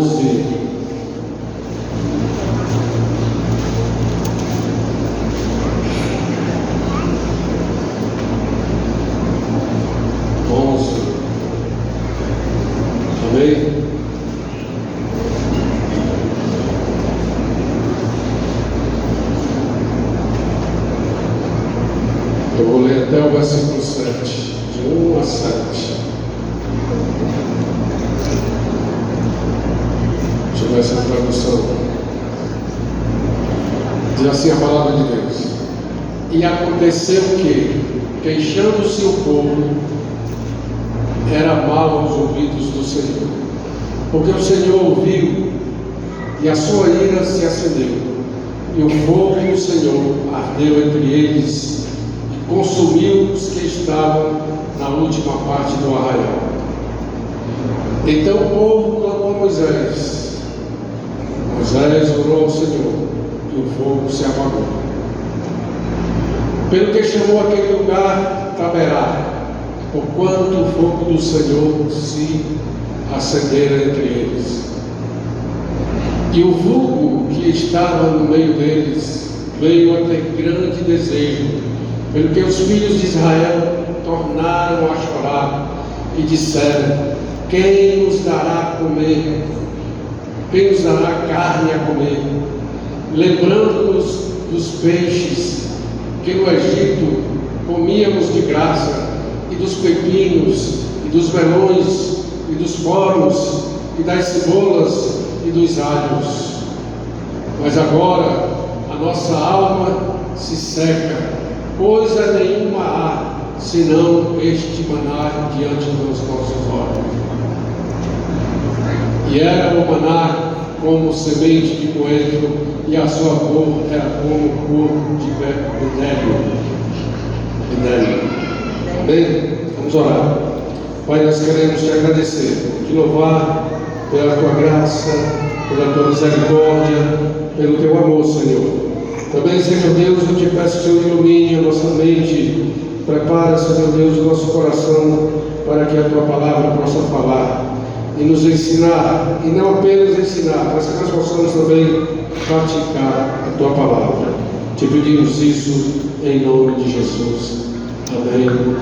11. Amém? Eu vou ler até o versículo 7, de 1 a 7. Deixa eu ver essa tradução. Diz assim a palavra de Deus: E aconteceu que, queixando-se o povo, era mal aos ouvidos do Senhor, porque o Senhor ouviu, e a sua ira se acendeu, e o fogo do Senhor ardeu entre eles, e consumiu os que estavam na última parte do arraial. Então o povo clamou a Moisés. Moisés orou ao Senhor, e o fogo se apagou. Pelo que chamou aquele lugar Taberá, porquanto o fogo do Senhor se acendera entre eles. E o vulgo que estava no meio deles veio a ter grande desejo, pelo que os filhos de Israel tornaram a chorar e disseram: Quem nos dará a comer? Quem nos dará carne a comer? Lembrando-nos dos peixes que no Egito comíamos de graça, e dos pepinos, e dos melões, e dos poros, e das cebolas, e dos alhos. Mas agora a nossa alma se seca, coisa nenhuma há, senão este maná diante dos nossos olhos. E era o maná como semente de coentro, e a sua cor era como cor de bedélio. Amém? Vamos orar. Pai, nós queremos te agradecer, te louvar pela tua graça, pela tua misericórdia, pelo teu amor, Senhor. Também, Senhor Deus, eu te peço que o Senhor ilumine a nossa mente, prepara, Senhor Deus, o nosso coração para que a tua palavra possa falar e nos ensinar, e não apenas ensinar, mas que nós possamos também praticar a tua palavra. Te pedimos isso em nome de Jesus. Amém. Amém.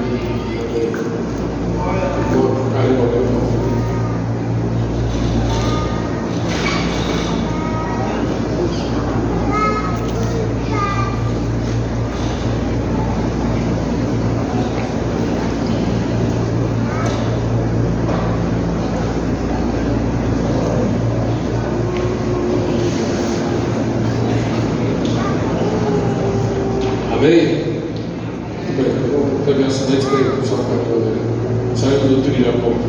Amém? Teve um acidente que só saiu do trilho há pouco.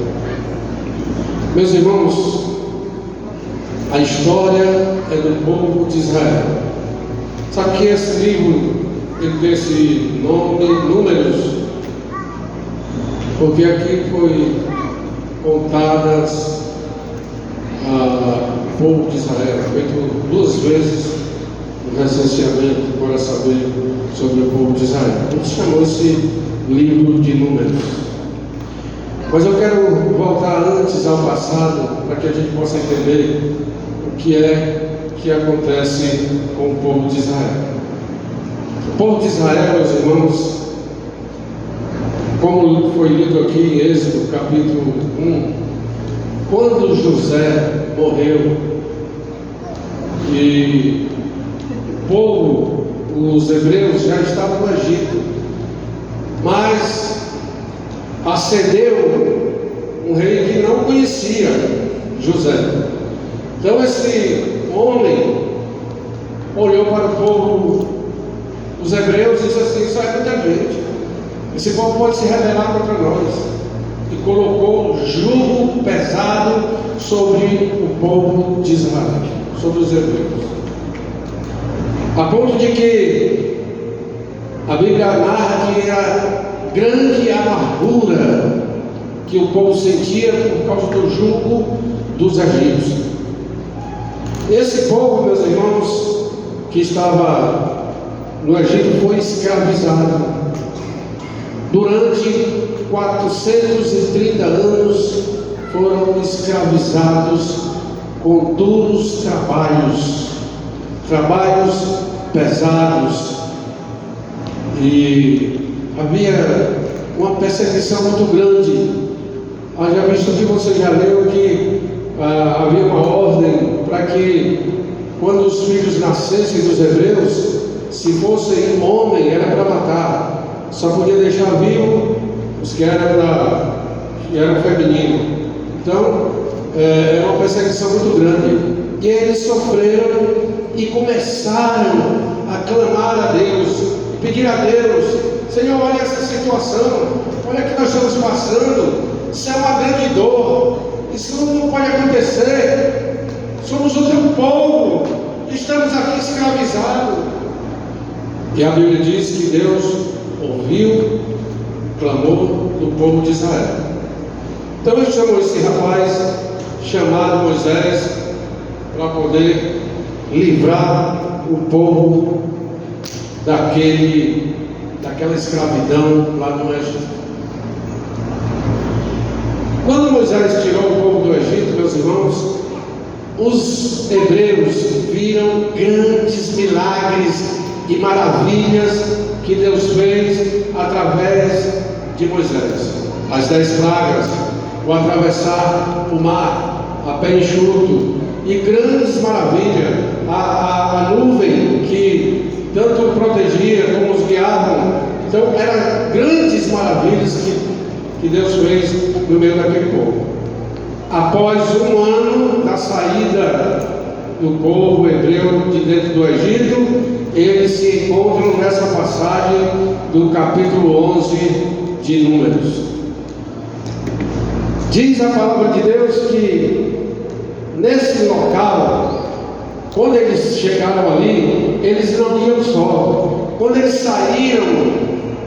Meus irmãos, a história é do povo de Israel. Sabe que esse livro ele tem esse nome, Números, porque aqui foi contadas o povo de Israel, feito 2 vezes o recenseamento para saber sobre o povo de Israel. Então chamou esse livro de Números. Mas eu quero voltar antes ao passado, para que a gente possa entender o que é que acontece com o povo de Israel. O povo de Israel, meus irmãos, como foi lido aqui em Êxodo capítulo 1, quando José morreu e o povo, os hebreus, já estavam no Egito, mas ascendeu um rei que não conhecia José. Então esse homem olhou para o povo, os hebreus, e disse assim: isso é muita gente, esse povo pode se rebelar contra nós, e colocou jugo pesado sobre o povo de Israel, sobre os hebreus, a ponto de que a Bíblia narra que era grande amargura que o povo sentia por causa do jugo dos egípcios. Esse povo, meus irmãos, que estava no Egito, foi escravizado durante 430 anos. Foram escravizados com duros trabalhos pesados, e havia uma perseguição muito grande. Haja visto que você já leu que havia uma ordem para que, quando os filhos nascessem dos hebreus, se fossem um homem, era para matar, só podia deixar vivo os que eram femininos. Então, era uma perseguição muito grande. E eles sofreram e começaram a clamar a Deus, pedir a Deus: Senhor, olha essa situação, olha o que nós estamos passando, isso é uma grande dor, isso não pode acontecer, somos o teu povo, estamos aqui escravizados. E a Bíblia diz que Deus ouviu o clamor do povo de Israel. Então ele chamou esse rapaz chamado Moisés para poder livrar o povo daquela escravidão lá no Egito. Quando Moisés tirou o povo do Egito, meus irmãos, os hebreus viram grandes milagres e maravilhas que Deus fez através de Moisés. As 10 pragas, o atravessar o mar a pé enxuto, e grandes maravilhas, a nuvem que tanto protegia como os guiavam. Então eram grandes maravilhas que Deus fez no meio daquele povo. Após um ano da saída do povo hebreu de dentro do Egito, eles se encontram nessa passagem do capítulo 11 de Números. Diz a palavra de Deus que nesse local, quando eles chegaram ali, eles não iam só. Quando eles saíram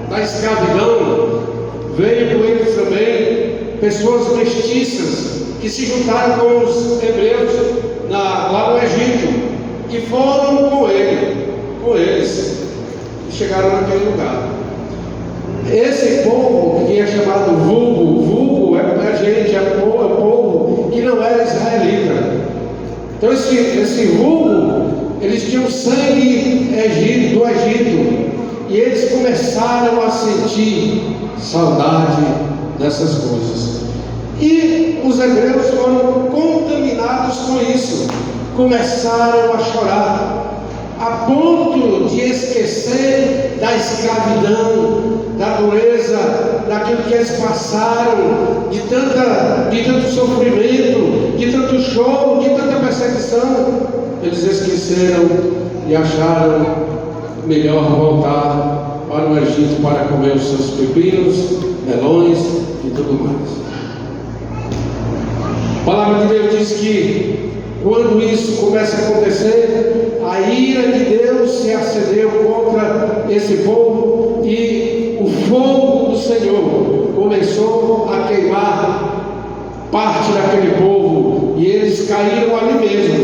da escravidão, veio com eles também pessoas mestiças que se juntaram com os hebreus lá no Egito e foram com eles e chegaram naquele lugar. Esse povo que é chamado vulgo é gente, é povo que não era israelita. Então esse vulgo, eles tinham sangue do Egito, e eles começaram a sentir saudade dessas coisas. E os hebreus foram contaminados com isso, começaram a chorar, a ponto de esquecer da escravidão, da dureza, daquilo que eles passaram, de tanto sofrimento, de tanto choro, de tanta perseguição. Eles esqueceram e acharam melhor voltar para o Egito para comer os seus pepinos, melões e tudo mais. A palavra de Deus diz que quando isso começa a acontecer, a ira de Deus se acendeu contra esse povo, e o fogo do Senhor começou a queimar parte daquele povo, e eles caíram ali mesmo,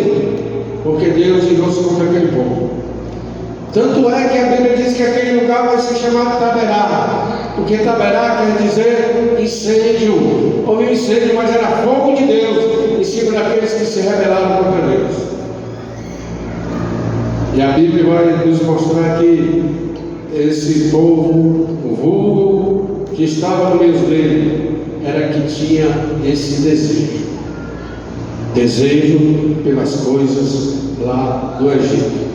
porque Deus irou-se contra aquele povo. Tanto é que a Bíblia diz que aquele lugar vai ser chamado Taberá, porque Taberá quer dizer incêndio. Houve um incêndio, mas era fogo de Deus em cima daqueles que se rebelaram contra Deus. E a Bíblia vai nos mostrar que esse povo, o vulgo que estava no meio dele, era que tinha esse desejo pelas coisas lá do Egito.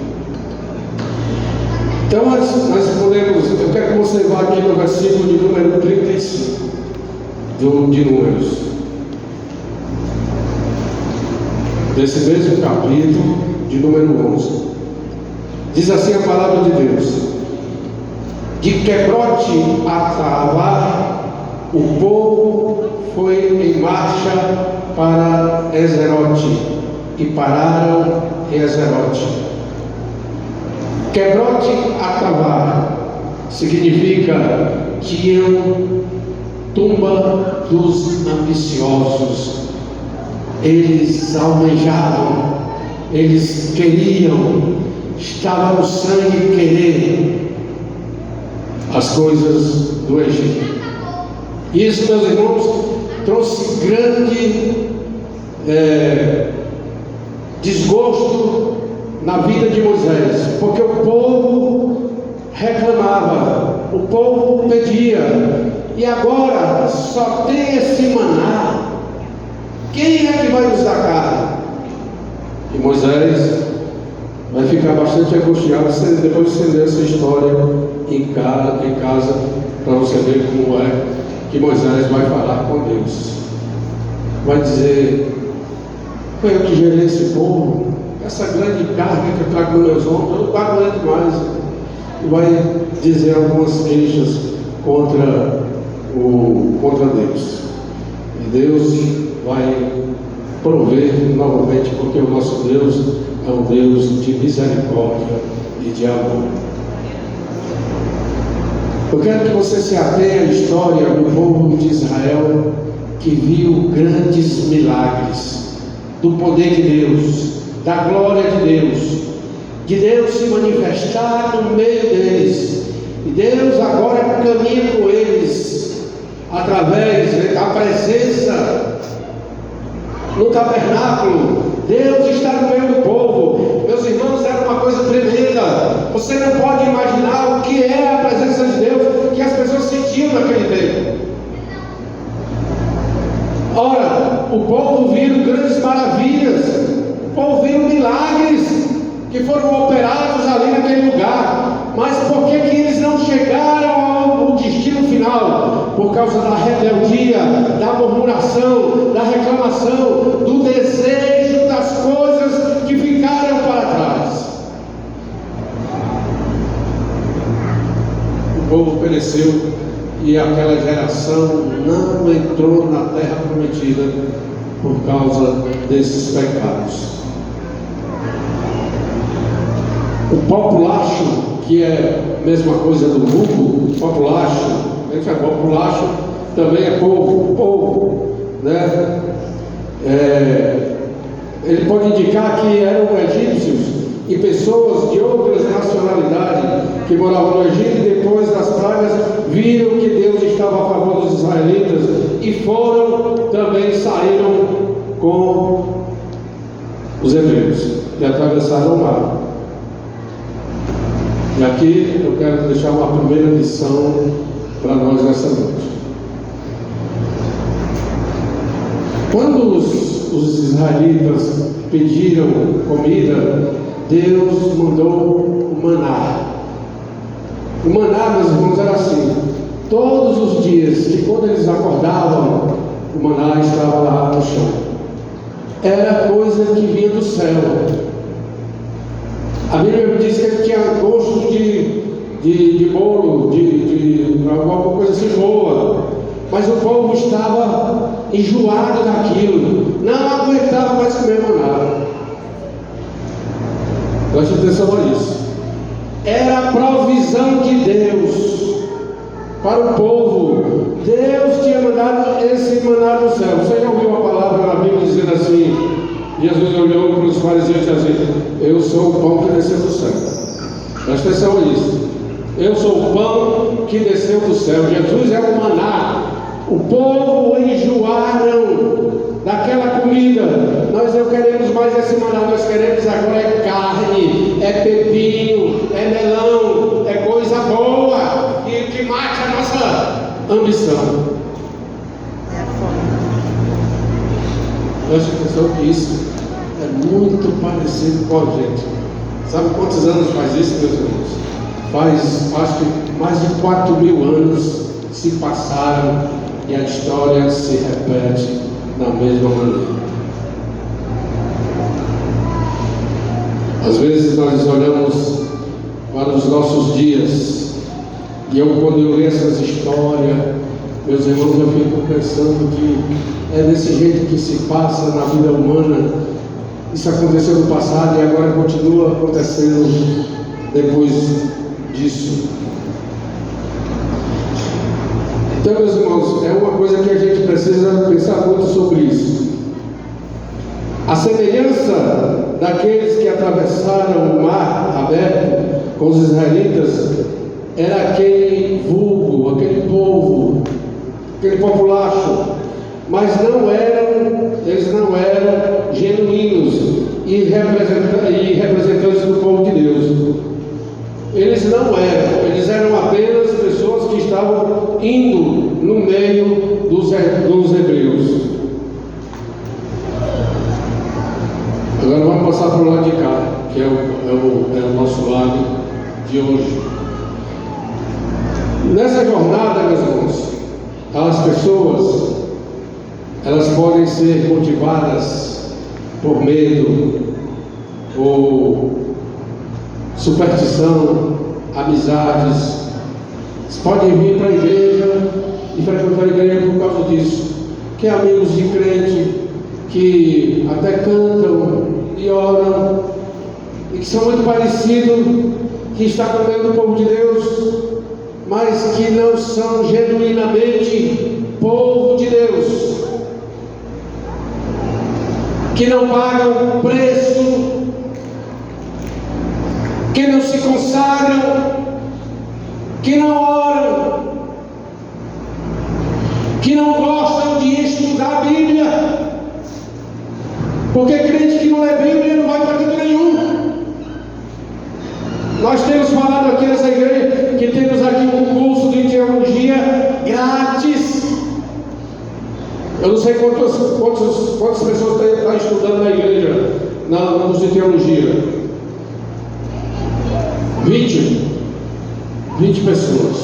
Então nós podemos, eu quero que você vá aqui no versículo de número 35 de Números, desse mesmo capítulo de número 11. Diz assim a palavra de Deus: de Quebrote a Taavá, o povo foi em marcha para Ezerote, e pararam em Ezerote. Quebrote a Taavá significa tumba dos ambiciosos. Eles almejavam, eles queriam, estava no sangue querer as coisas do Egito. Isso, meus irmãos, trouxe grande desgosto na vida de Moisés, porque o povo reclamava, o povo pedia, e agora só tem esse maná. Quem é que vai nos dar carne? E Moisés vai ficar bastante angustiado depois de você ler essa história em casa, para você ver como é que Moisés vai falar com Deus. Vai dizer: foi eu que gerei esse povo, essa grande carga que eu trago nos meus ombros, eu não aguento mais. E vai dizer algumas queixas contra Deus. E Deus vai prover novamente, porque o nosso Deus é um Deus de misericórdia e de amor. Eu quero que você se atenha à história do povo de Israel, que viu grandes milagres do poder de Deus, da glória de Deus se manifestar no meio deles. E Deus agora caminha com eles através da presença no tabernáculo. Deus está no meio do povo. Meus irmãos, era uma coisa tremenda. Você não pode imaginar o que é a presença de Deus que as pessoas sentiam naquele tempo. Ora, o povo viu grandes maravilhas, o povo viu milagres que foram operados ali naquele lugar. Mas por que eles não chegaram ao destino final? Por causa da rebeldia, da murmuração, da reclamação, do desejo das coisas que ficaram para trás. O povo pereceu e aquela geração não entrou na terra prometida por causa desses pecados. O populacho, que é a mesma coisa do vulgo, populacho também é povo, né? Ele pode indicar que eram egípcios e pessoas de outras nacionalidades que moravam no Egito e depois das pragas viram que Deus estava a favor dos israelitas e saíram com os hebreus e atravessaram o mar. E aqui eu quero deixar uma primeira lição para nós nessa noite. Quando os israelitas pediram comida, Deus mandou o maná. O maná, meus irmãos, era assim: todos os dias, e quando eles acordavam, o maná estava lá no chão. Era coisa que vinha do céu. A Bíblia diz que ele tinha gosto de bolo, de alguma coisa assim boa. Mas o povo estava enjoado daquilo, não aguentava mais comer maná. Preste atenção a isso. Era a provisão de Deus para o povo. Deus tinha mandado esse maná do céu. Você já ouviu a palavra na Bíblia dizendo assim? Jesus olhou para os fariseus e disse assim: eu sou o pão que desceu do céu. Preste atenção a isso. Eu sou o pão que desceu do céu. Jesus é o maná. O povo enjoaram daquela comida. Nós não queremos mais esse maná. Nós queremos agora é carne, é pepino, é melão, é coisa boa e que mate a nossa ambição. Preste atenção que isso é muito parecido com a gente. Sabe quantos anos faz isso, meus irmãos? Acho que mais de 4.000 anos se passaram e a história se repete da mesma maneira. Às vezes nós olhamos para os nossos dias e quando eu leio essas histórias, meus irmãos, eu fico pensando que é desse jeito que se passa na vida humana. Isso aconteceu no passado e agora continua acontecendo depois disso. Então, meus irmãos, é uma coisa que a gente precisa pensar muito sobre isso. A semelhança daqueles que atravessaram o mar aberto com os israelitas era aquele vulgo, aquele povo, aquele populacho, mas eles não eram genuínos. e representantes do povo de Deus. Eles não eram, eles eram apenas pessoas que estavam indo no meio dos hebreus. Agora vamos passar para o lado de cá, que é o nosso lado de hoje. Nessa jornada, meus irmãos, as pessoas, elas podem ser motivadas por medo, por superstição, amizades. Eles podem vir para a igreja e frequentar a igreja por causa disso, que é amigos de crente, que até cantam e oram, e que são muito parecidos, que está no meio do povo de Deus, mas que não são genuinamente povo de Deus, que não pagam preço, que não se consagram, que não oram, que não gostam de estudar a Bíblia, porque crente que não lê Bíblia não vai para canto nenhum. Nós temos falado aqui nessa igreja que temos aqui um curso de teologia grátis. Eu não sei quantas pessoas estão estudando na igreja, no curso de teologia. 20 pessoas,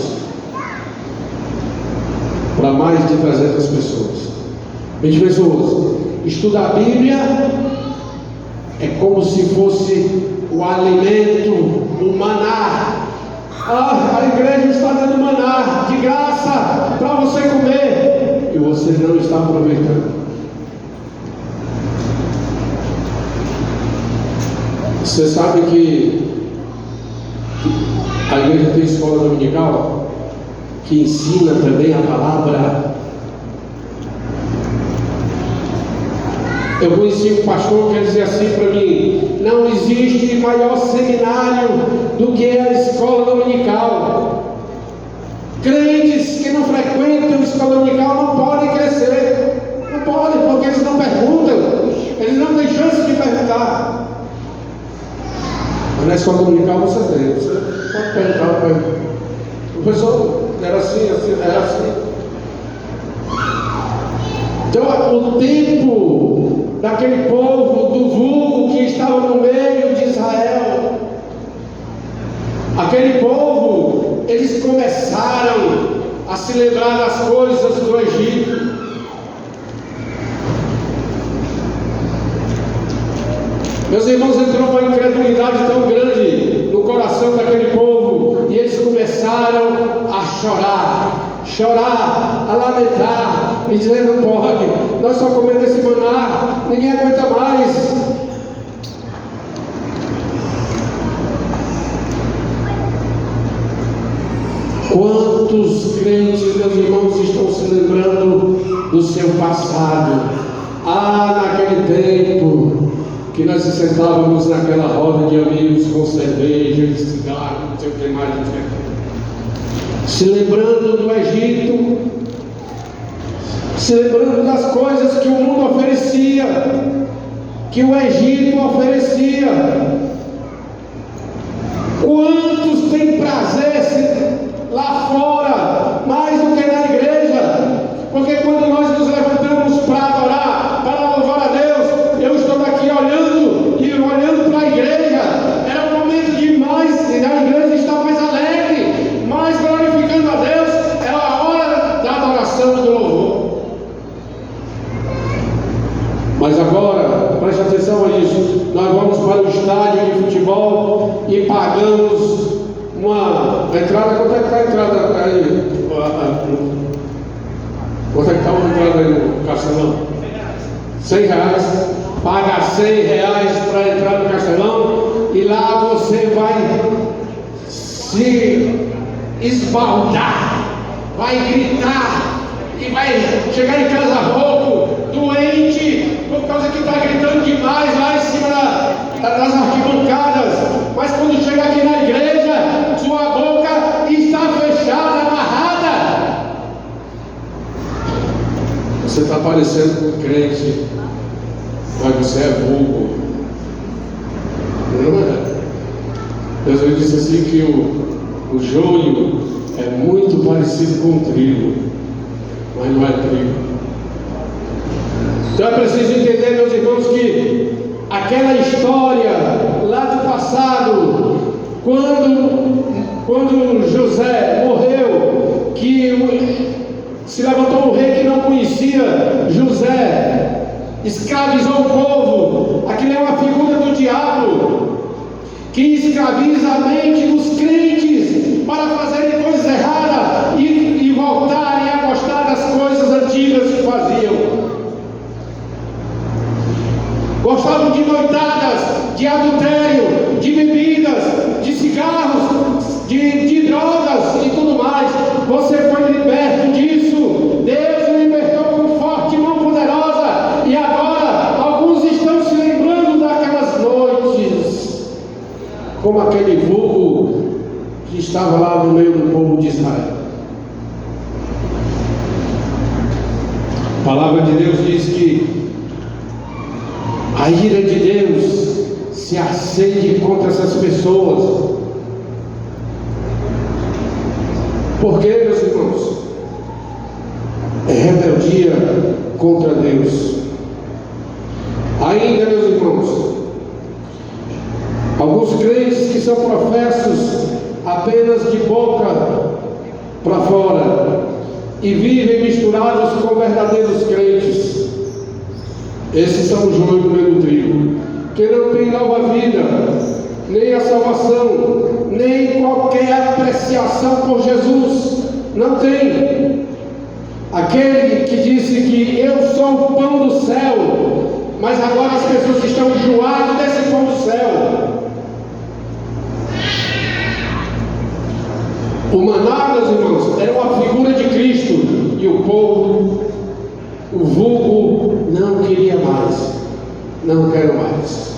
para mais de 300 pessoas. 20 pessoas. Estudar a Bíblia é como se fosse o alimento, o maná. A igreja está dando maná de graça para você comer, e você não está aproveitando. Você sabe que a igreja tem escola dominical que ensina também a palavra. Eu conheci um pastor que dizia assim para mim: não existe maior seminário do que a escola dominical. Crentes que não frequentam a escola dominical não podem crescer. Não podem, porque eles não perguntam, eles não têm chance de perguntar. Mas na escola dominical você pode perguntar. O professor era assim, era assim. Então o tempo daquele povo, do vulgo que estava no meio de Israel, aquele povo, eles começaram a se lembrar das coisas do Egito. Meus irmãos, entrou uma incredulidade tão grande no coração daquele povo, e eles começaram a chorar, a lamentar, e dizer: não pode, nós só comemos esse maná, ninguém aguenta mais. Quantos crentes, meus irmãos, estão se lembrando do seu passado? Naquele tempo que nós se sentávamos naquela roda de amigos com cerveja e cigarro, não sei o que mais, não sei o que. Se lembrando do Egito, se lembrando das coisas que o mundo oferecia, que o Egito oferecia. Quantos têm prazer lá fora, mais do que na igreja? Porque quando nós nos levantamos para adorar, para louvar a Deus, eu estou aqui olhando para a igreja. É o momento de mais, a igreja está mais alegre, mais glorificando a Deus. É a hora da adoração e do louvor. Mas agora, preste atenção a isso, nós vamos para o estádio de futebol e pagamos uma entrada. Quanto é que está a entrada aí? Quanto é que está uma entrada aí no Castelão? R$100. Paga R$100 para entrar no Castelão, e lá você vai se esbaldar, vai gritar, e vai chegar em casa rouco, doente, por causa que está gritando demais lá em cima das arquibancadas. Mas quando chega aqui na igreja, sua boca está fechada, amarrada. Você está parecendo um crente, mas você é vulgo. Jesus disse assim que o joio é muito parecido com o trigo, mas não é trigo. Então é preciso entender, meus irmãos, que aquela história lá do passado, quando José morreu, que se levantou um rei que não conhecia José, escravizou o povo, aquilo é uma figura do diabo, que escraviza a mente dos crentes para fazerem coisas erradas e voltarem a gostar das coisas antigas que faziam. Gostavam de noitadas, de adultério, de bebidas, de cigarros, de drogas e tudo mais. Você foi liberto disso. Deus o libertou com forte mão poderosa. E agora alguns estão se lembrando daquelas noites, como aquele vulgo que estava lá no meio do povo de Israel. A palavra de Deus diz que a ira de Deus se acende contra essas pessoas. Por quê, meus irmãos? É rebeldia contra Deus. Ainda, meus irmãos, alguns crentes que são professos apenas de boca para fora e vivem misturados com verdadeiros crentes. Esses são o joio do meio do trigo, que não tem nova vida, nem a salvação, nem qualquer apreciação por Jesus. Não tem. Aquele que disse que eu sou o pão do céu, mas agora as pessoas estão enjoadas desse pão do céu. O maná, meus irmãos, era uma figura de Cristo, e o povo, o vulgo, não queria mais. Não quero mais.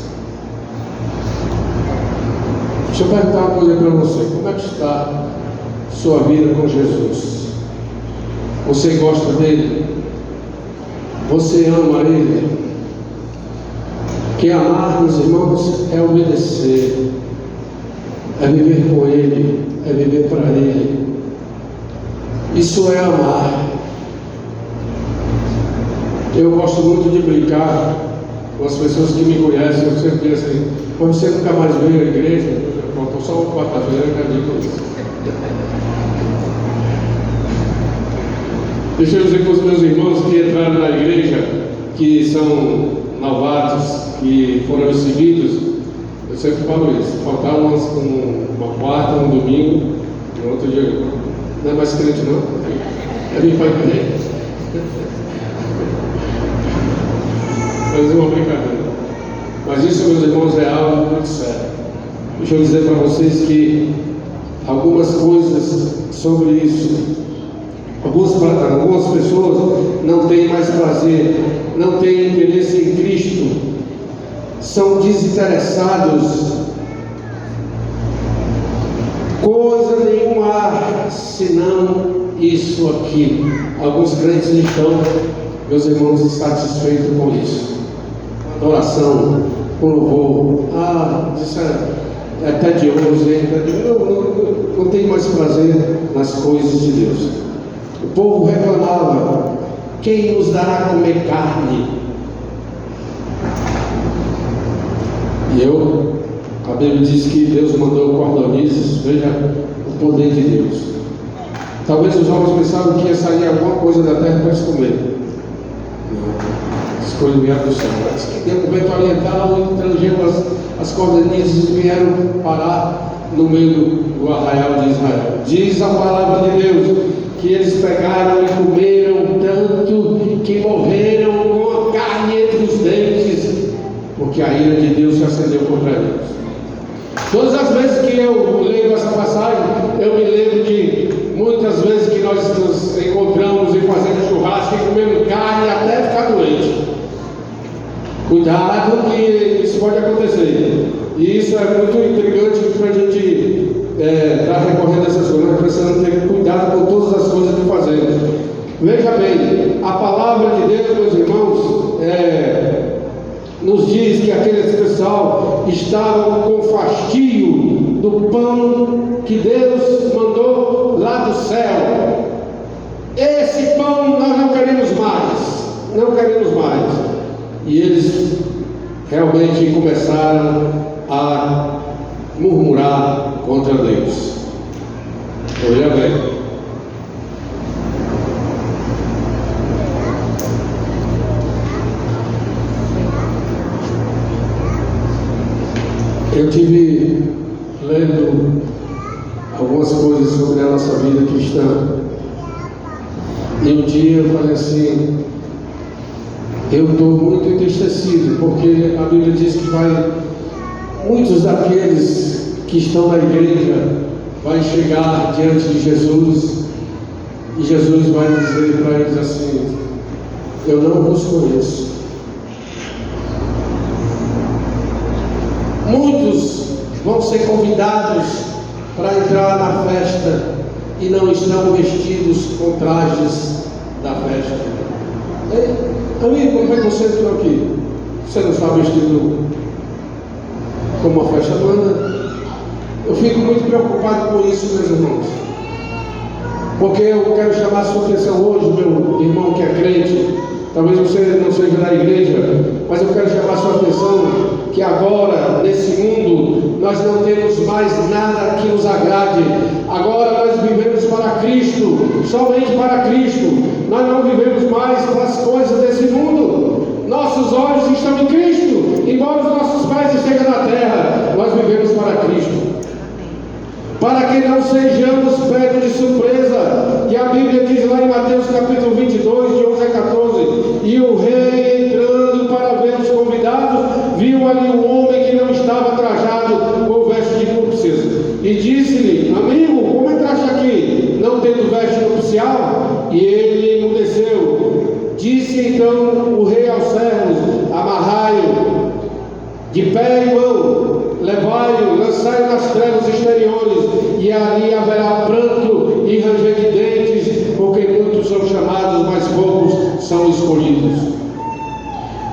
Deixa eu perguntar uma coisa para você: como é que está sua vida com Jesus? Você gosta dele? Você ama ele? Que amar, meus irmãos, é obedecer, é viver com ele, é viver para ele. Isso é amar. Eu gosto muito de brincar com as pessoas que me conhecem. Eu sempre digo assim: mas você nunca mais veio à igreja? Faltou só uma quarta-feira, eu acredito nisso. Deixa eu dizer para os meus irmãos que entraram na igreja, que são novatos, que foram recebidos, eu sempre falo isso: faltaram uma quarta, um domingo, no outro dia. Não é mais crente, não? É bem para a igreja. Fazer uma brincadeira. Mas isso, meus irmãos, é algo muito sério. Deixa eu dizer para vocês que algumas coisas sobre isso. Algumas pessoas não têm mais prazer, não têm interesse em Cristo, são desinteressados. Coisa nenhuma há senão isso aqui. Alguns crentes estão, meus irmãos, insatisfeitos com isso. Adoração, com louvor, isso é tedioso, não tem mais prazer nas coisas de Deus. O povo reclamava: quem nos dará a comer carne? E a Bíblia diz que Deus mandou cordonizes. Veja o poder de Deus. Talvez os homens pensavam que ia sair alguma coisa da terra para eles comerem. As coisas vieram do céu. Mas que deu um vento oriental e trangeu as cordonizes e vieram parar no meio do arraial de Israel. Diz a palavra de Deus que eles pegaram e comeram tanto que morreram com a carne entre os dentes, porque a ira de Deus se acendeu contra eles. Todas as vezes que eu leio essa passagem, eu me lembro de muitas vezes que nós nos encontramos e fazendo churrasco e comendo carne até ficar doente. Cuidado, que isso pode acontecer. E isso é muito intrigante para a gente estar recorrendo a essas coisas. Nós precisamos ter cuidado com todas as coisas que fazemos. Veja bem, a palavra de Deus, meus irmãos, nos diz que aquele pessoal estavam com fastio do do pão que Deus mandou lá do céu. Esse pão nós não queremos mais, não queremos mais. E eles realmente começaram a murmurar contra Deus. Olha bem. Eu tive lendo algumas coisas sobre a nossa vida cristã, e um dia eu falei assim: eu estou muito entristecido, porque a Bíblia diz que muitos daqueles que estão na igreja vai chegar diante de Jesus, e Jesus vai dizer para eles assim: eu não vos conheço. Muitos vão ser convidados para entrar na festa e não estão vestidos com trajes da festa. Amigo, como é que você entrou aqui? Você não está vestido como a festa manda? Eu fico muito preocupado com isso, meus irmãos, porque eu quero chamar a sua atenção hoje, meu irmão que é crente. Talvez você não seja da igreja, mas eu quero chamar a sua atenção que agora, nesse mundo, nós não temos mais nada que nos agrade. Agora nós vivemos para Cristo, somente para Cristo. Nós não vivemos mais para as coisas desse mundo. Nossos olhos estão em Cristo. Embora os nossos pais estejam na terra, nós vivemos para Cristo. Para que não sejamos pegos de surpresa. E a Bíblia diz lá em Mateus capítulo 22, de 11 a 14: e o rei, entrando para ver os convidados, viu ali um homem que não estava trajado com veste de núpcias, e disse-lhe: amigo, como entraste aqui, não tendo veste nupcial? E ele emudeceu. Disse então o rei aos servos: amarrai-o de pé e mão, levai-o, lançai-o nas trevas exteriores, e ali haverá pranto e ranger de dentes, porque muitos são chamados, mas poucos são escolhidos.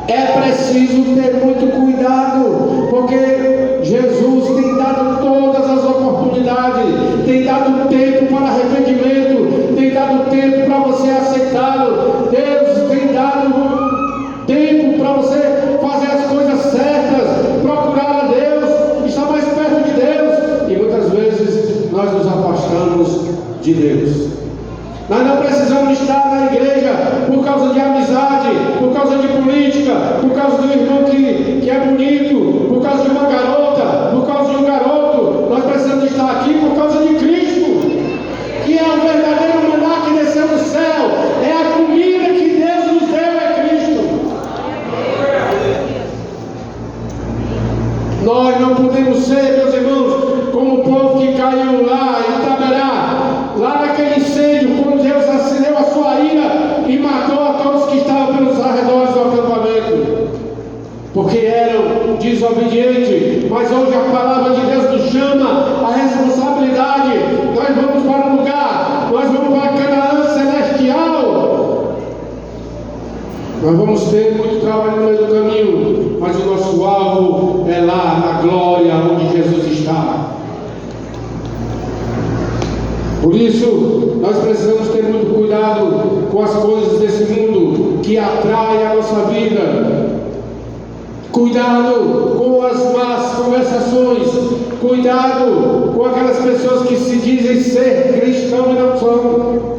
É preciso ter muito cuidado, porque Jesus tem dado todas as oportunidades, tem dado tempo para arrependimento, tem dado tempo para você aceitá-lo. Deus tem dado tempo para você fazer as coisas certas, procurar a Deus, estar mais perto de Deus. E muitas vezes nós nos afastamos de Deus. Nós não precisamos estar na igreja por causa de amizade, por causa de política, por causa do irmão que é bonito, por causa de uma garota, por causa de um garoto. Nós precisamos estar aqui por causa de Cristo, que é o verdadeiro maná que desceu do céu. É a comida que Deus nos deu, é Cristo. Nós não podemos ser, meus irmãos, como o povo que caiu lá em Taberá, lá naquele incêndio, quando Deus acendeu a sua ira e matou a todos que estavam pelos arredores do acampamento, porque eram desobedientes. Mas hoje a palavra de Deus nos chama a responsabilidade. Nós vamos para um lugar, nós vamos para Canaã celestial. Nós vamos ter muito trabalho no meio do caminho, mas o nosso alvo é lá na glória onde Jesus está. Por isso, nós precisamos ter muito cuidado com as coisas desse mundo que atraem a nossa vida. Cuidado com as más conversações. Cuidado com aquelas pessoas que se dizem ser cristãos e não são.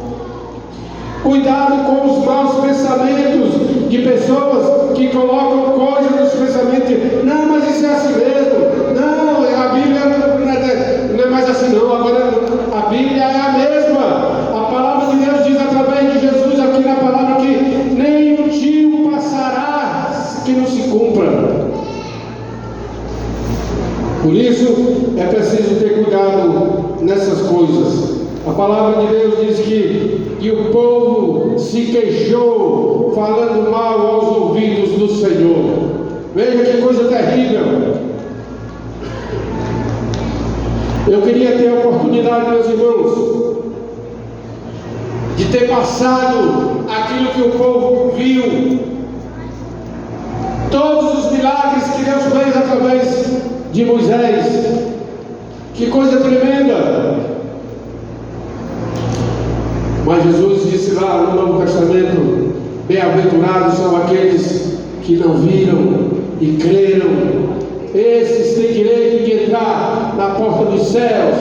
Cuidado com os maus pensamentos de pessoas que colocam coisas nos pensamentos. Não, mas isso é assim mesmo. Não, a Bíblia não é mais assim não. Agora a Bíblia é a mesma. A palavra de Deus diz através de Jesus aqui na palavra que nem um tio passará que não se cumpra. Por isso é preciso ter cuidado nessas coisas. A palavra de Deus diz que o povo se queixou, falando mal aos ouvidos do Senhor. Veja que coisa terrível. Eu queria ter a oportunidade, meus irmãos, de ter passado aquilo que o povo viu, todos os milagres que Deus fez através de Moisés, que coisa tremenda! Mas Jesus disse lá no Novo Testamento: bem-aventurados são aqueles que não viram e creram. Esses têm direito de entrar na porta dos céus,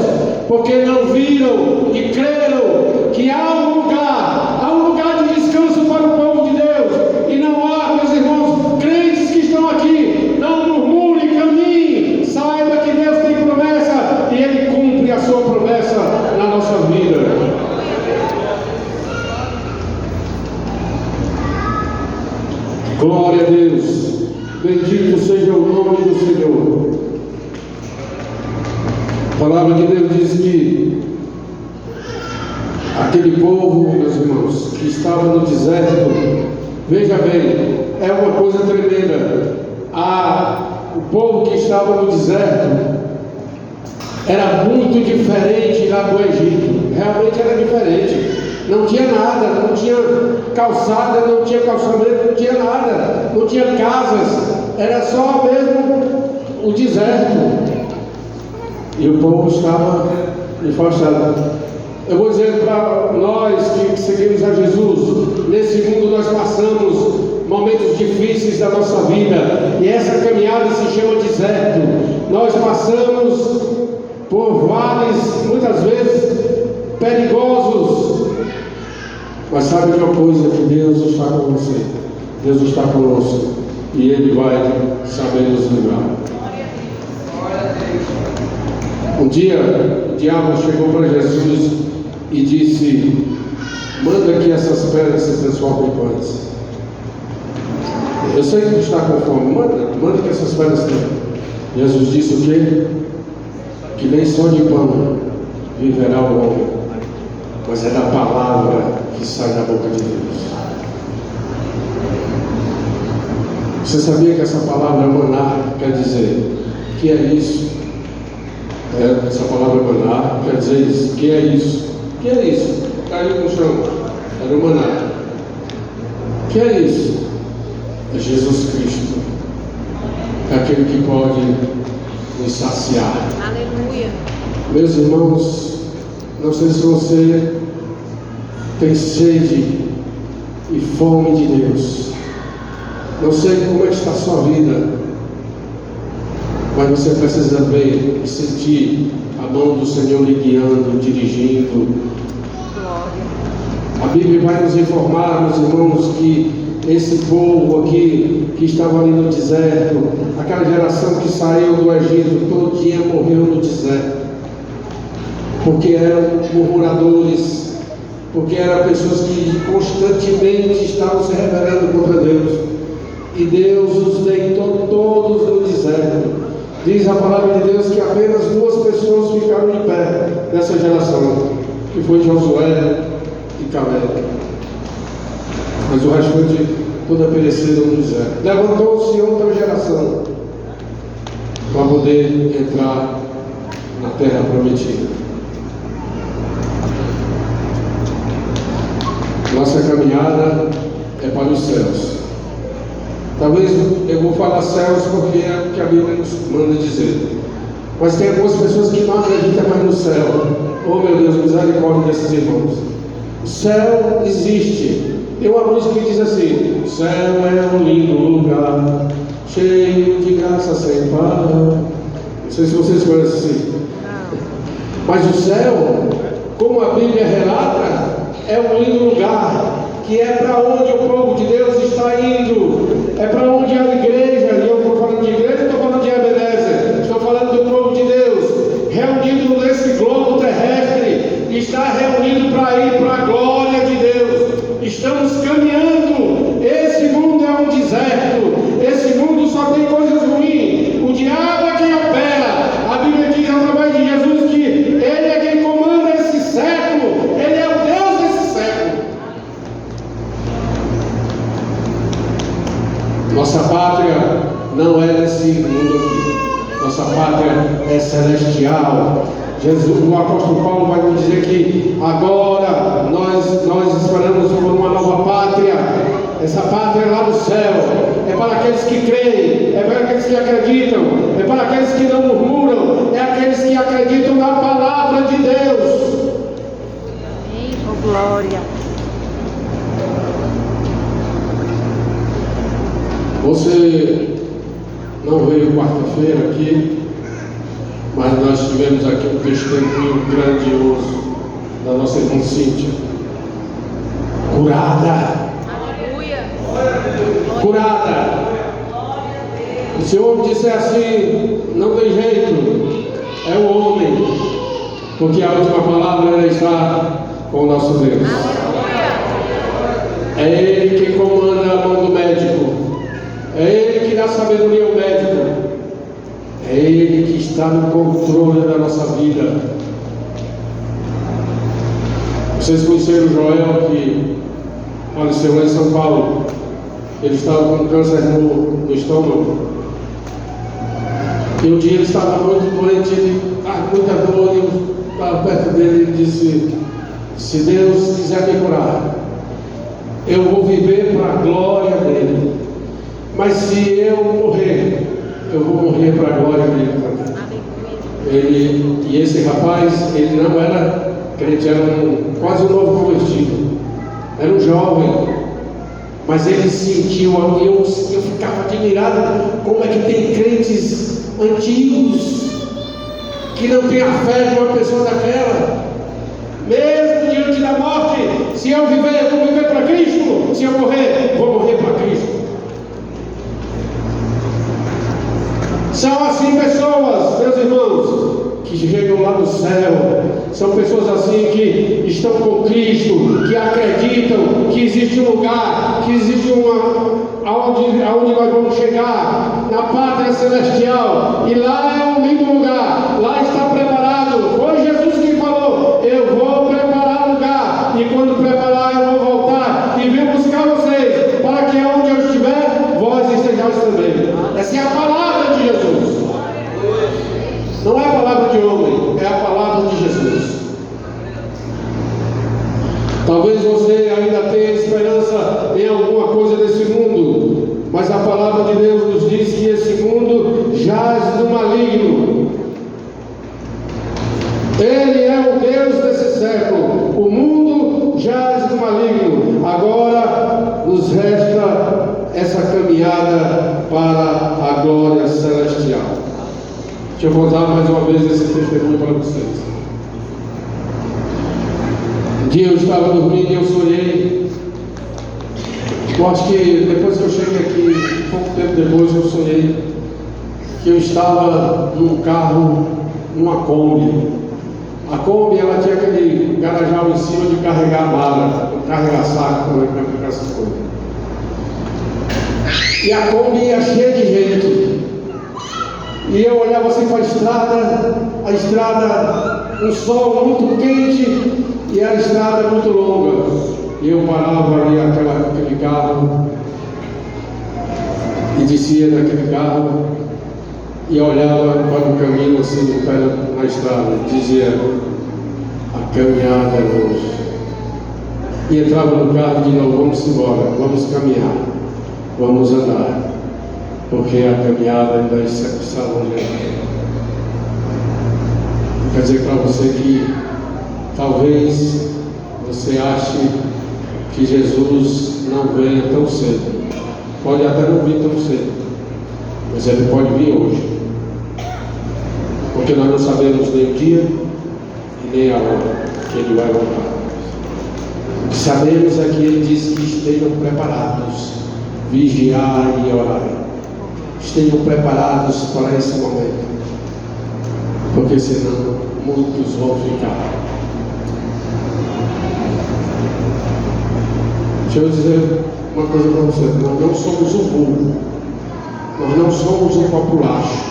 porque não viram e creram que há um lugar de descanso para o povo de Deus. E não há, meus irmãos, crentes que estão aqui, não murmure, caminhe, saiba que Deus tem promessa e Ele cumpre a sua promessa na nossa vida. Glória a Deus. Bendito seja o nome do Senhor. A palavra de Deus diz que aquele povo, meus irmãos, que estava no deserto, veja bem, é uma coisa tremenda. O povo que estava no deserto era muito diferente lá do Egito. Realmente era diferente. Não tinha nada, não tinha calçada, não tinha calçamento, não tinha nada, não tinha casas, era só mesmo o deserto. E o povo estava afastado. Eu vou dizer para nós que seguimos a Jesus, nesse mundo nós passamos momentos difíceis da nossa vida, e essa caminhada se chama deserto. Nós passamos por vales, muitas vezes, perigosos. Mas sabe de uma coisa? Que Deus está com você, Deus está conosco, e Ele vai saber nos livrar. Um dia o diabo chegou para Jesus e disse: manda que essas pedras se transformem em pães. Eu sei que tu está com fome, manda que essas pedras se. Jesus disse o quê? Que nem só de pão viverá o homem, mas é da palavra que sai da boca de Deus. Você sabia que essa palavra maná quer dizer que é isso? Essa palavra maná quer dizer isso. Que é isso? Que é isso? Caiu no chão. Era o maná. Que é isso? É Jesus Cristo. É aquele que pode nos saciar. Aleluia. Meus irmãos, não sei se você tem sede e fome de Deus. Não sei como é que está a sua vida, mas você precisa ver e sentir a mão do Senhor lhe guiando, dirigindo. A Bíblia vai nos informar, meus irmãos, que esse povo aqui, que estava ali no deserto, aquela geração que saiu do Egito, todinha morreu no deserto, porque eram murmuradores, porque eram pessoas que constantemente estavam se rebelando contra Deus, e Deus os deitou todos no deserto. Diz a palavra de Deus que apenas 2 pessoas ficaram de pé nessa geração, que foi Josué e Caleb, mas o restante toda pereceram no deserto. Levantou-se outra geração para poder entrar na terra prometida. Nossa caminhada é para os céus. Talvez eu vou falar céus porque é o que a Bíblia nos manda dizer. Mas tem algumas pessoas que não acreditam mais no céu. Oh meu Deus, misericórdia desses irmãos. O céu existe. Tem uma música que diz assim: o céu é um lindo lugar, cheio de graça sem par. Não sei se vocês conhecem assim. Mas o céu, como a Bíblia relata, é um lindo lugar, que é para onde o povo de Deus está indo, é para onde a igreja, e eu estou falando de igreja, estou falando de Ebenezer, estou falando do povo de Deus, reunido nesse globo terrestre, está reunido para ir para a glória de Deus. Estamos caminhando. Esse mundo é um deserto, esse mundo só tem coisas ruins, o diabo é quem opera. A Bíblia diz através de Jesus que Ele é quem comanda esse século, Ele é o Deus desse século. Nossa pátria não é nesse mundo aqui, nossa pátria é celestial. O apóstolo Paulo vai nos dizer que agora nós esperamos por uma nova pátria. Essa pátria é lá no céu, é para aqueles que creem, é para aqueles que acreditam, é para aqueles que não murmuram. curam é aqueles que acreditam na palavra de Deus. Amém. Oh, glória. Você não veio quarta-feira aqui, mas nós tivemos aqui um testemunho grandioso da nossa irmã Cíntia, curada. Aleluia. Curada. O Senhor disse assim: não tem jeito, é o homem, porque a última palavra ela está com o nosso Deus. É Ele que comanda a mão do médico, é Ele que dá sabedoria ao médico, é Ele que está no controle da nossa vida. Vocês conheceram o Joel, que faleceu lá em São Paulo? Ele estava com câncer no estômago. E um dia ele estava muito doente, ele estava com muita dor, e eu estava perto dele e disse: se Deus quiser me curar, eu vou viver para a glória dele. Mas se eu morrer, eu vou morrer para a glória dele também. E esse rapaz, ele não era crente, era quase um novo convertido. Era um jovem. Mas ele sentiu, eu ficava admirado como é que tem crentes antigos que não têm a fé de uma pessoa daquela. Mesmo diante da morte, se eu viver, eu vou viver para Cristo. Se eu morrer, vou morrer para Cristo. São assim pessoas, meus irmãos, que chegam lá no céu. São pessoas assim que estão com Cristo, que acreditam que existe um lugar, que existe aonde nós vamos chegar, na pátria celestial. E lá é um lindo lugar, lá está preparado. Foi Jesus que falou: eu vou preparar lugar, e quando preparar eu vou voltar e vir buscar vocês, para que onde eu estiver, vós estejais também. Essa é a palavra de Jesus. Não é a palavra de homem, é a palavra de Jesus. Talvez você ainda tenha esperança em alguma coisa desse mundo, mas a palavra de Deus nos diz que esse mundo jaz no maligno. Ele é o Deus desse século. O mundo jaz no maligno. Agora nos resta essa caminhada para a glória celestial. Deixa eu contar mais uma vez esse testemunho para vocês. Um dia eu estava dormindo e eu sonhei. Eu acho que depois que eu cheguei aqui, pouco tempo depois, eu sonhei que eu estava num carro, numa Kombi. A Kombi, ela tinha aquele garajal em cima de carregar mala, carregar saco, essas coisas. E a Kombi ia cheia de gente. E eu olhava assim para a estrada, um sol muito quente e a estrada muito longa. E eu parava ali aquele carro e descia daquele carro e olhava para o caminho assim do pé na estrada e dizia: a caminhada é longe. E entrava no carro e de novo: vamos embora, vamos caminhar, vamos andar, porque a caminhada ainda está longe. Quer dizer para você que talvez você ache que Jesus não venha tão cedo. Pode até não vir tão cedo, mas ele pode vir hoje, porque nós não sabemos nem o dia e nem a hora que ele vai voltar. O que sabemos é que ele diz que estejam preparados, vigiar e orar. Estejam preparados para esse momento, porque senão muitos vão ficar. Deixa eu dizer uma coisa para você: nós não somos o vulgo, nós não somos o populacho,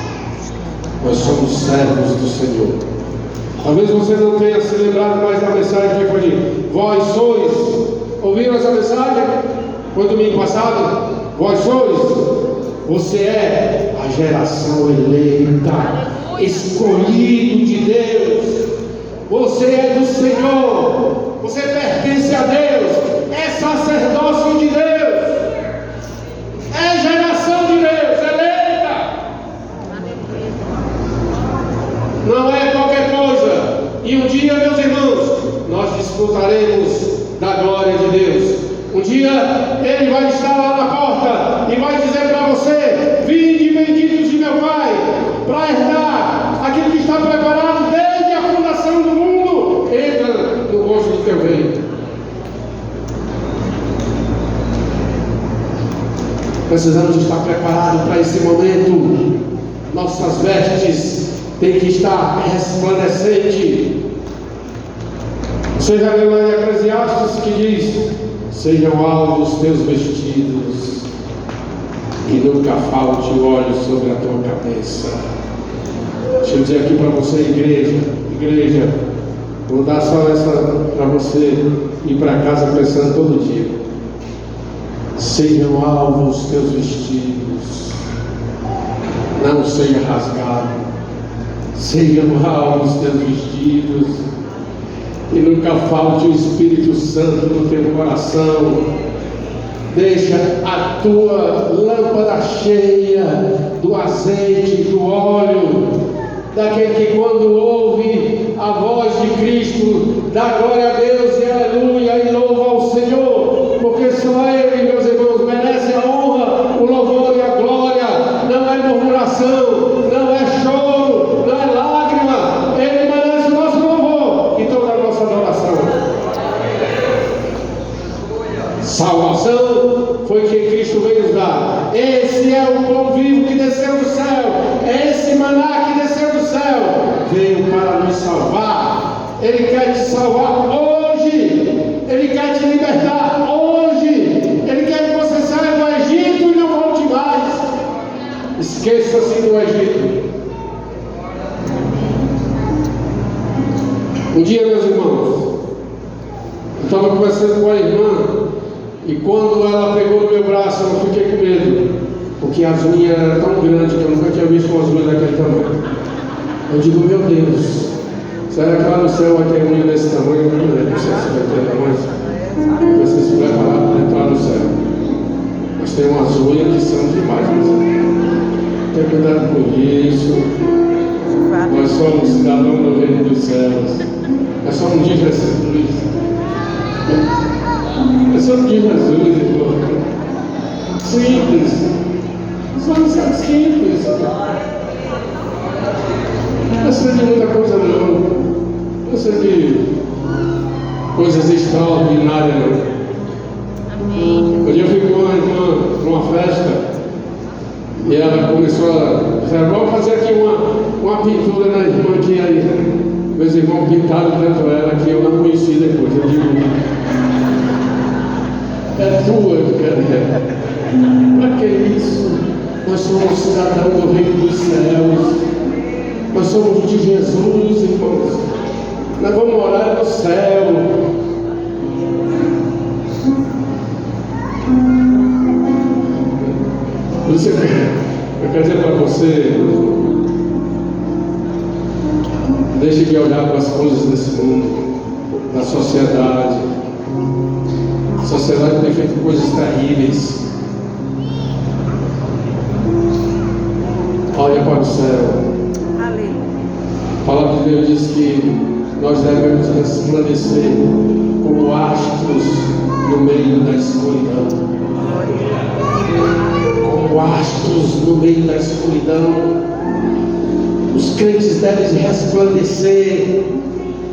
nós somos servos do Senhor. Talvez você não tenha se lembrado mais da mensagem que foi: vós sois. Ouviram essa mensagem? Foi domingo passado? Vós sois. Você é a geração eleita, escolhido de Deus. Você é do Senhor. Você pertence a Deus. É sacerdócio de Deus. É geração de Deus, eleita. E um dia, meus irmãos, nós desfrutaremos da glória de Deus. Um dia Ele vai estar lá na porta e vai dizer para você: vinde benditos de meu Pai, para herdar aquilo que está preparado desde a fundação do mundo. Entra no gozo do teu reino. Precisamos estar preparados para esse momento. Nossas vestes têm que estar resplandecentes. Você já leu lá em Eclesiastes que diz: sejam alvos os teus vestidos, e nunca falte o óleo sobre a tua cabeça. Deixa eu dizer aqui para você, igreja, vou dar só essa para você ir para casa pensando todo dia. Sejam alvos os teus vestidos, não seja rasgado. Sejam alvos os teus vestidos, e nunca falte o Espírito Santo no teu coração. Deixa a tua lâmpada cheia do azeite, do óleo, daquele que quando ouve a voz de Cristo, dá glória a Deus e aleluia e louva ao Senhor, porque só Ele, meus irmãos, merece a honra, o louvor e a glória. Não é murmuração, não é choro, não é lágrima. Ele merece o nosso louvor e toda a nossa adoração. Salvação foi que Cristo veio nos dar. Esse é o pão vivo que desceu do céu. É esse maná que desceu do céu. Veio para nos salvar. Ele quer te salvar hoje. Ele quer te libertar hoje. Ele quer que você saia do Egito e não volte mais. Esqueça-se do Egito. Um dia, meus irmãos, eu estava conversando com a irmã, e quando ela pegou no meu braço, eu fiquei com medo, porque as unhas eram tão grandes que eu nunca tinha visto umas unhas daquele tamanho. Eu digo: meu Deus, será que lá no céu vai ter unha desse tamanho? Eu não sei se vai ter tamanho. Você se preparar para entrar no céu. Mas tem umas unhas que são demais, tenha cuidado com isso. Nós somos cidadãos do reino dos céus. Nós somos de Jesus. Nós somos de Jesus, irmão. Simples. Somos simples. Não precisa de muita coisa, não. Não precisa de coisas extraordinárias, não. Amém. Um dia eu fui com uma irmã numa festa e ela começou a dizer: vamos fazer aqui uma pintura na irmã que aí. Meus irmãos pintaram tanto ela que eu não conheci depois. Eu digo: é tua, cara. Para que isso? Nós somos cidadãos do reino dos céus. Nós somos de Jesus, irmãos. Nós vamos morar no céu. Eu quero dizer para você: deixe de olhar para as coisas desse mundo, da sociedade. A sociedade tem feito coisas terríveis. Olha para o céu. Aleluia. A palavra de Deus diz que nós devemos resplandecer como astros no meio da escuridão. Como astros no meio da escuridão. Os crentes devem resplandecer,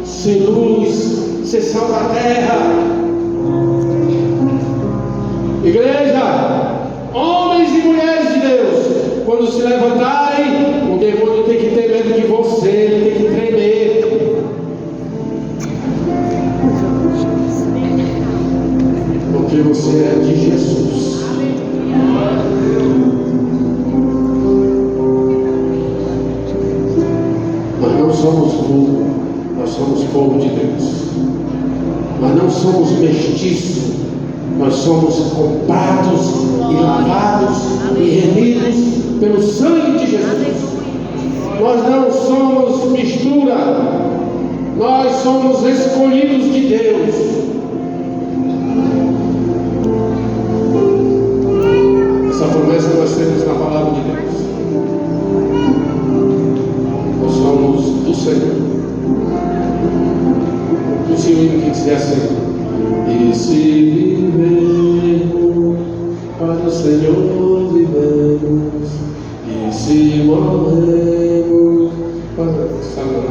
ser luz, ser sal da terra. Igreja, homens e mulheres de Deus, quando se levantarem, o demônio tem que ter medo de você, ele tem que tremer. Porque você é de Jesus. Nós não somos vulgo, nós somos povo de Deus. Nós não somos mestiços. Nós somos comprados e lavados e remidos pelo sangue de Jesus. Nós não somos mistura. Nós somos escolhidos de Deus. Essa promessa nós temos na palavra de Deus. Nós somos do Senhor. dizer assim: e se vivemos, para o Senhor vivemos, e se morremos, para... Sabe lá?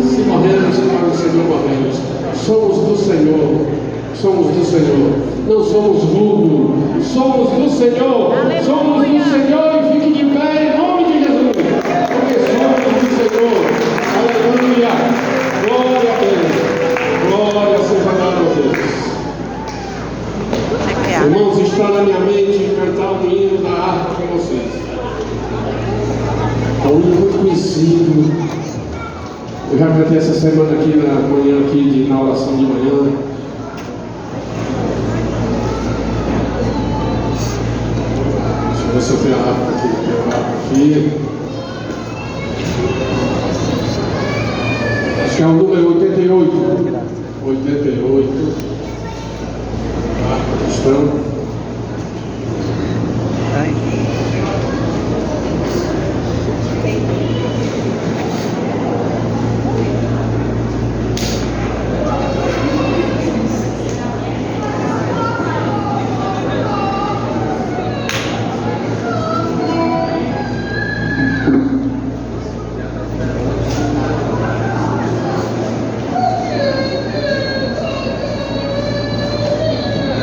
Se morremos, para o Senhor morremos. Somos do Senhor, somos do Senhor. Não somos vulgo, somos do Senhor. Aleluia. Somos do Senhor, e fique de pé em nome de Jesus, porque somos do Senhor. Aleluia. Glória a Deus. Glória seja dada a Deus. Irmãos, está na minha mente cantar um hino da harpa com vocês. É um hino muito conhecido. Eu já cantei essa semana aqui na manhã, na oração de manhã. Deixa eu ver se eu tenho a harpa aqui. Tenho a harpa aqui. Acho que é o número 88. 88. A harpa cristã.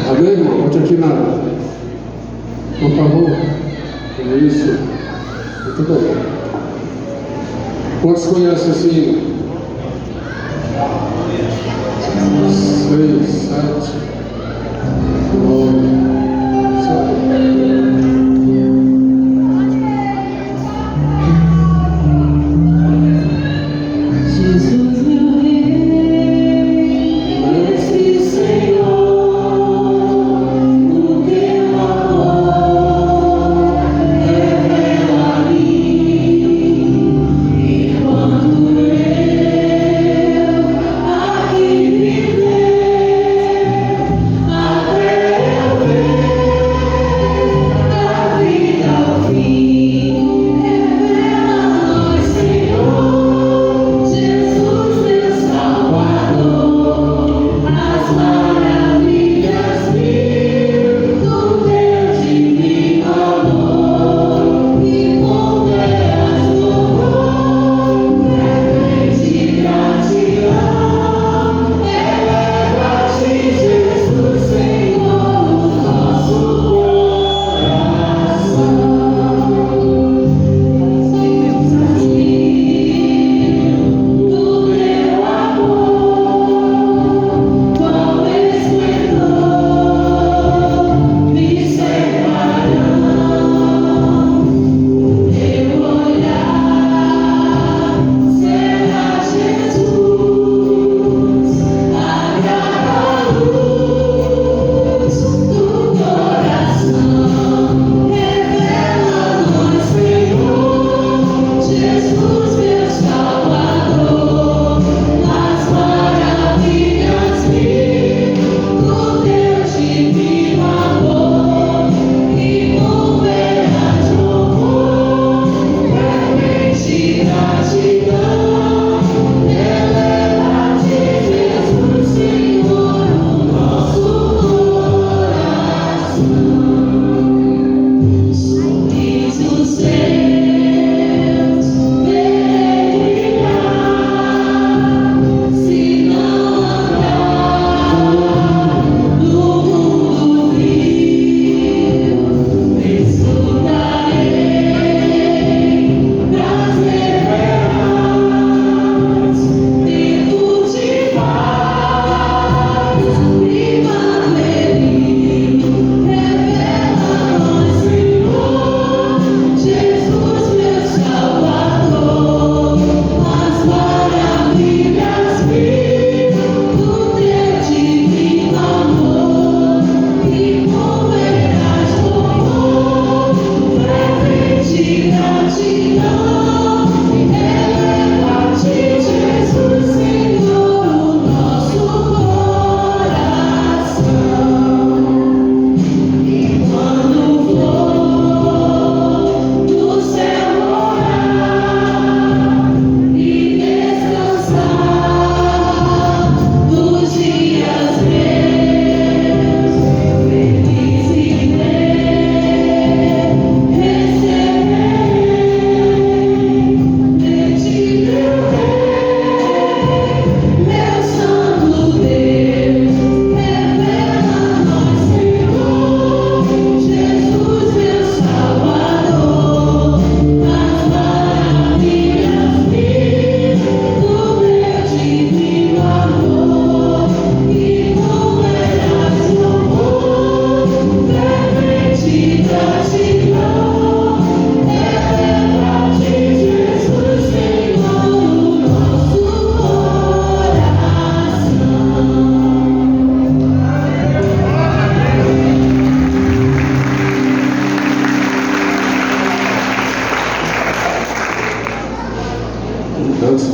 Amém, irmão? Bote aqui por favor. É isso. Muito bem. Quantos conhecem esse hino? 6, 7, 9. Até eu ver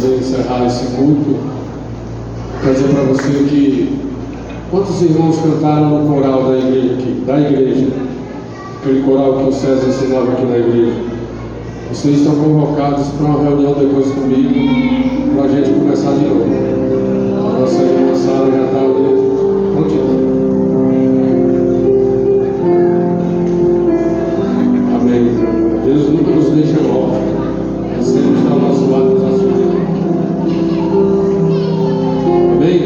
fazer encerrar esse culto, quero dizer para você que quantos irmãos cantaram no coral da igreja, aquele coral que o César ensinava aqui na igreja. Vocês estão convocados para uma reunião depois comigo, para a gente começar de novo. A nossa irmã Sara já está ali. Prontinho. Amém. Deus nunca nos deixa órfãos. Ele sempre está ao nosso lado nos ajuda. Amém?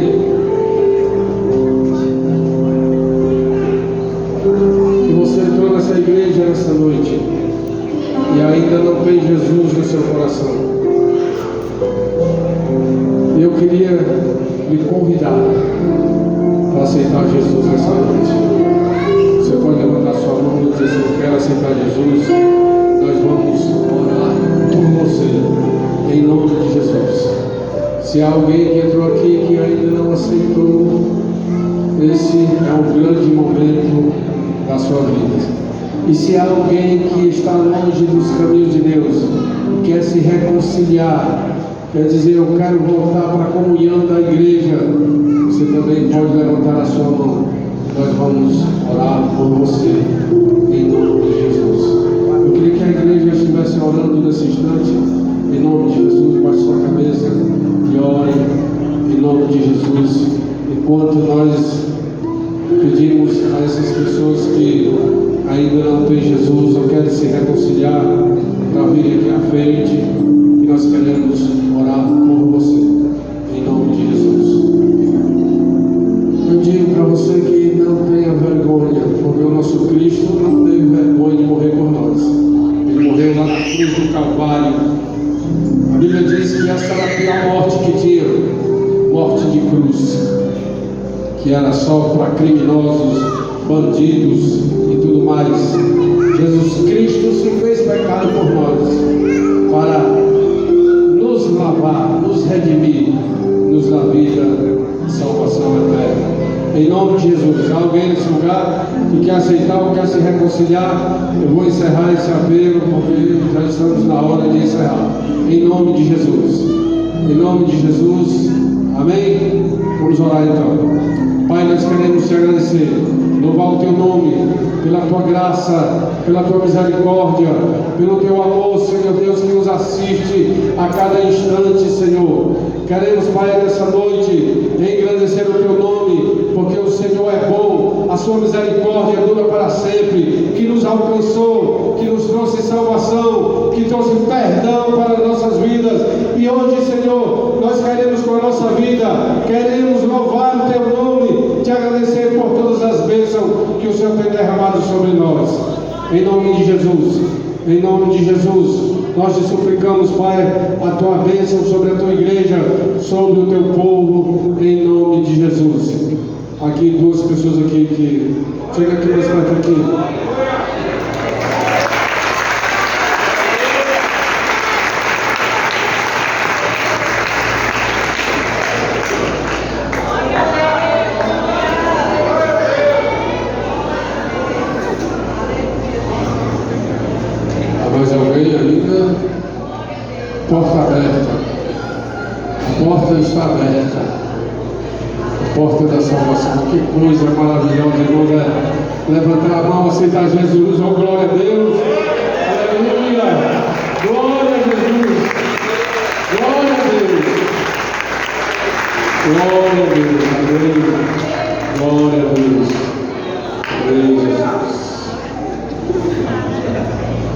Se você entrou nessa igreja nessa noite e ainda não tem Jesus no seu coração, eu queria lhe convidar para aceitar Jesus nessa noite. Você pode levantar sua mão e dizer assim: eu quero aceitar Jesus. Nós vamos orar por você, em nome de Jesus. Se há alguém que entrou aqui que ainda não aceitou, esse é um grande momento da sua vida. E se há alguém que está longe dos caminhos de Deus, quer se reconciliar, quer dizer, eu quero voltar para a comunhão da igreja, você também pode levantar a sua mão. Nós vamos orar por você, em nome de Jesus. Eu queria que a igreja estivesse orando nesse instante, em nome de Jesus. Baixe sua cabeça e ore, em nome de Jesus, enquanto nós pedimos a essas pessoas que ainda não têm Jesus ou querem se reconciliar para vir aqui à frente, e nós queremos orar por você, em nome de Jesus. Eu digo para você que não tenha vergonha, porque o nosso Cristo não teve vergonha de morrer por nós. Ele morreu lá na cruz do Calvário. A Bíblia diz que essa era a pior morte que tinha, morte de cruz, que era só para criminosos, bandidos e tudo mais. Jesus Cristo se fez pecado por nós, para nos lavar, nos redimir, nos dar vida e salvação eterna. Em nome de Jesus. Há alguém nesse lugar que quer aceitar ou quer se reconciliar? Eu vou encerrar esse apelo, porque já estamos na hora de encerrar. Em nome de Jesus. Em nome de Jesus. Amém? Vamos orar então. Pai, nós queremos te agradecer, louvar o teu nome, pela tua graça, pela tua misericórdia, pelo teu amor, Senhor Deus, que nos assiste a cada instante, Senhor. Queremos, Pai, nessa noite, engrandecer o teu nome, porque o Senhor é bom, a sua misericórdia dura para sempre, que nos alcançou, que nos trouxe salvação, que trouxe perdão para as nossas vidas. E hoje, Senhor, nós queremos com a nossa vida, queremos louvar o teu nome, te agradecer por todas as bênçãos que o Senhor tem derramado sobre nós. Em nome de Jesus, em nome de Jesus, nós te suplicamos, Pai, a tua bênção sobre a tua igreja, sobre o teu povo, em nome de Jesus. Aqui, duas pessoas aqui que... Chega aqui mais perto aqui. Mais alguém ainda? Porta aberta. A porta está aberta. A porta da salvação. Que coisa maravilhosa, irmão, né? Levantar a mão, aceitar Jesus. Oh, glória a Deus. Aleluia. Glória a Jesus. Glória a Deus. Glória a Deus. Amém. Glória a Deus. Amém, Jesus.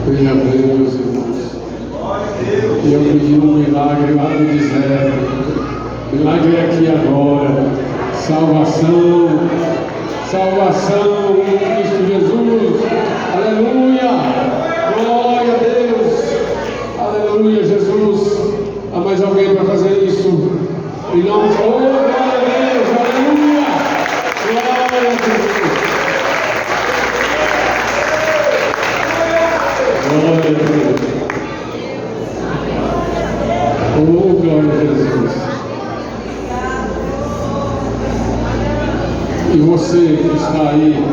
Glória a Deus, irmãos. E eu pedi um milagre lá no deserto. Milagre aqui agora. Salvação. Salvação em Cristo Jesus. Aleluia. Glória a Deus. Aleluia, Jesus. Há mais alguém para fazer isso? Em nome de... Oh, glória a Deus. Aleluia. Glória a Jesus. Glória a Deus. Oh, glória a Jesus. E você que está aí,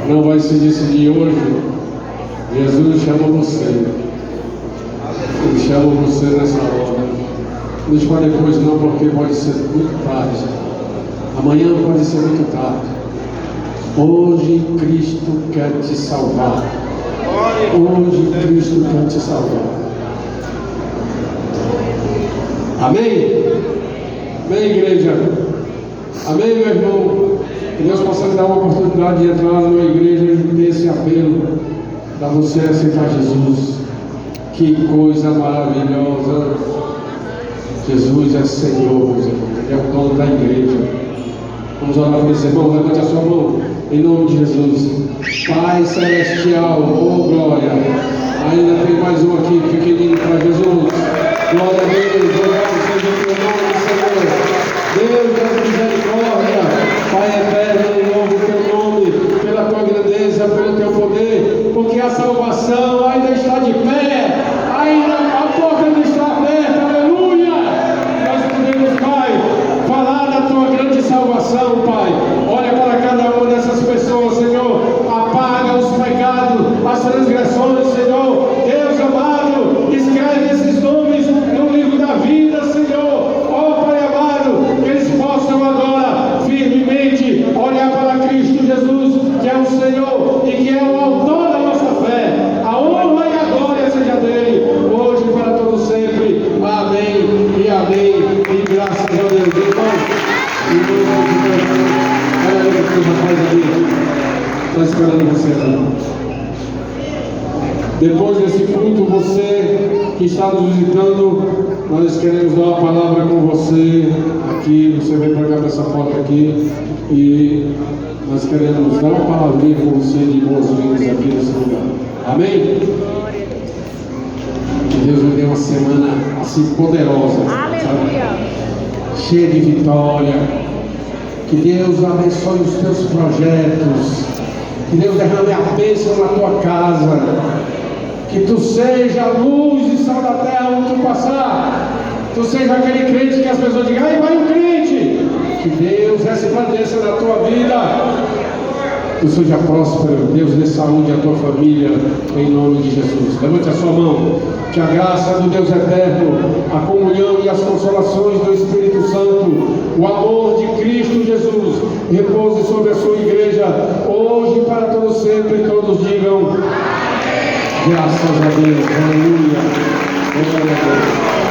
não vai se decidir hoje. Jesus chama você. Eu chamo você nessa hora. Não deixe para depois não, porque pode ser muito tarde. Amanhã pode ser muito tarde. Hoje Cristo quer te salvar. Hoje Cristo quer te salvar. Amém? Amém, igreja? Amém, meu irmão? Que Deus possa lhe dar uma oportunidade de entrar numa igreja e ter esse apelo para você aceitar Jesus. Que coisa maravilhosa! Jesus é Senhor, meus irmãos. Ele é o dono da igreja. Vamos orar por esse irmão. Levante a sua mão. Em nome de Jesus. Pai Celestial, oh glória. Ainda tem mais um aqui, pequenino para Jesus. Glória a Deus. Louvado seja o teu nome, Senhor. Deus da misericórdia. Pai eterno, eu louvo o teu nome pela tua grandeza, pelo teu poder, porque a salvação ainda está de pé. Ainda a porta ainda está aberta. Aleluia. Nós podemos, Pai, falar da tua grande salvação, Pai. Olha para cada uma dessas pessoas, Senhor. Apaga os pecados, as transgressões, Senhor. Deus amado, escreve esses nomes no livro da vida, Senhor. Ó Pai amado, que eles possam agora firmemente olhar para Cristo Jesus, que é o Senhor e que é o autor da nossa fé. A honra e a glória seja dele, hoje e para todo sempre. Amém e amém. E graças a Deus, irmão. Olha ali o rapaz ali. Está esperando você ali. Depois desse culto, você que está nos visitando, nós queremos dar uma palavra com você aqui. Você vem para cá para essa porta aqui e nós queremos dar uma palavrinha com você de boas-vindas aqui nesse lugar. Amém? Que Deus nos dê uma semana assim poderosa, sabe? Cheia de vitória. Que Deus abençoe os teus projetos. Que Deus derrame a bênção na tua casa. Que tu seja a luz e sal da terra onde tu passar. Tu seja aquele crente que as pessoas digam: ai, vai um crente. Que Deus resplandeça na tua vida. Tu seja próspero. Deus dê saúde à tua família, em nome de Jesus. Levante a sua mão. Que a graça do Deus eterno, a comunhão e as consolações do Espírito Santo, o amor de Cristo Jesus, repouse sobre a sua igreja, hoje e para todos sempre. Todos digam: graças a Deus, aleluia, glória a Deus.